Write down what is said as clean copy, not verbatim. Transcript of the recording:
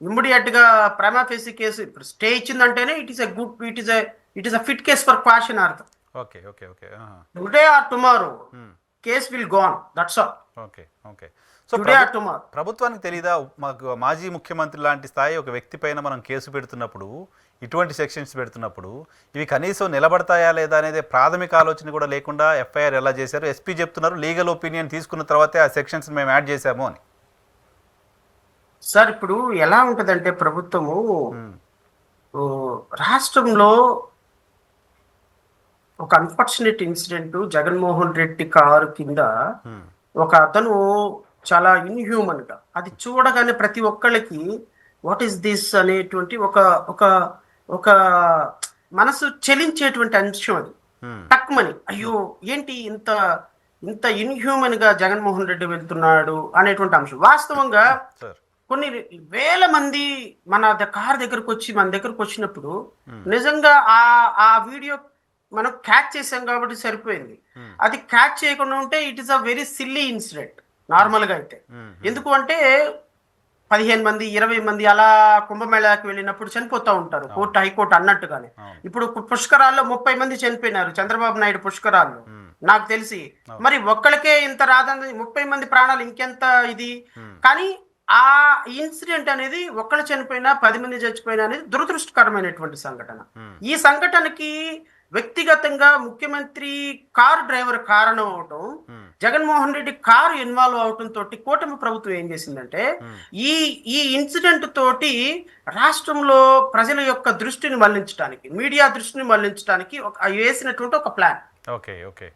Immediate గా prima facie case ఇప్పుడు stay ఇచ్చిందంటేనే it is a fit case for quashing అర్థం. Okay okay okay. Today or tomorrow case will gone, that's all. Okay okay. So today or tomorrow ప్రభుత్వానికి తెలీదా, మాకు మాజీ ముఖ్యమంత్రి లాంటి స్థాయి ఒక వ్యక్తి పైన మనం కేసు పెడుతున్నప్పుడు, ఇటువంటి సెక్షన్స్ పెడుతున్నప్పుడు ఇవి కనీసం నిలబడతాయా లేదా అనేది ప్రాథమిక ఆలోచన కూడా లేకుండా ఎఫ్ఐఆర్ ఎలా చేశారు? ఎస్పీ చెప్తున్నారు లీగల్ ఒపీనియన్ తీసుకున్న తర్వాతే ఆ సెక్షన్స్ మేము యాడ్ చేశాము అని. సార్ ఇప్పుడు ఎలా ఉంటదంటే ప్రభుత్వము రాష్ట్రంలో ఒక unfortunate incident, Jaganmohan Reddy car కింద ఒక అతను చాలా ఇన్హ్యూమన్ గా, అది చూడగానే ప్రతి ఒక్కళ్ళకి వాట్ ఈస్ దిస్ అనేటువంటి ఒక ఒక ఒక మనసు చెలించేటువంటి అంశం అది. టక్మని అయ్యో ఏంటి ఇంత ఇంత ఇన్హ్యూమన్ గా జగన్మోహన్ రెడ్డి వెళ్తున్నాడు అనేటువంటి అంశం. వాస్తవంగా కొన్ని వేల మంది మన కార్ దగ్గరకు వచ్చి మన దగ్గరకు వచ్చినప్పుడు నిజంగా ఆ వీడియో మనం క్యాచ్ చేసాం కాబట్టి సరిపోయింది. అది క్యాచ్ చేయకుండా ఉంటే it is a very silly incident normal గా అయితే. ఎందుకు అంటే 15 మంది 20 మంది అలా కుంభమేళాకి వెళ్ళినప్పుడు చనిపోతూ ఉంటారు, కోర్టు హైకోర్టు అన్నట్టుగానే. ఇప్పుడు పుష్కరాల్లో 30 మంది చనిపోయినారు చంద్రబాబు నాయుడు పుష్కరాల్లో నాకు తెలిసి. మరి ఒక్కడికే ఇంత రాదని 30 మంది ప్రాణాలు ఇంకెంత ఇది. కానీ ఆ ఇన్సిడెంట్ అనేది ఒక్కళ్ళు చనిపోయినా 10 మంది చచ్చిపోయినా అనేది దురదృష్టకరమైనటువంటి సంఘటన. ఈ సంఘటనకి వ్యక్తిగతంగా ముఖ్యమంత్రి కారు డ్రైవర్ కారణం అవటం, జగన్మోహన్ రెడ్డి కారు ఇన్వాల్వ్ అవటం తోటి కూటమి ప్రభుత్వం ఏం చేసిందంటే ఈ ఈ ఇన్సిడెంట్ తోటి రాష్ట్రంలో ప్రజల యొక్క దృష్టిని మళ్లించడానికి, మీడియా దృష్టిని మళ్లించడానికి వేసినటువంటి ఒక ప్లాన్. Okay okay.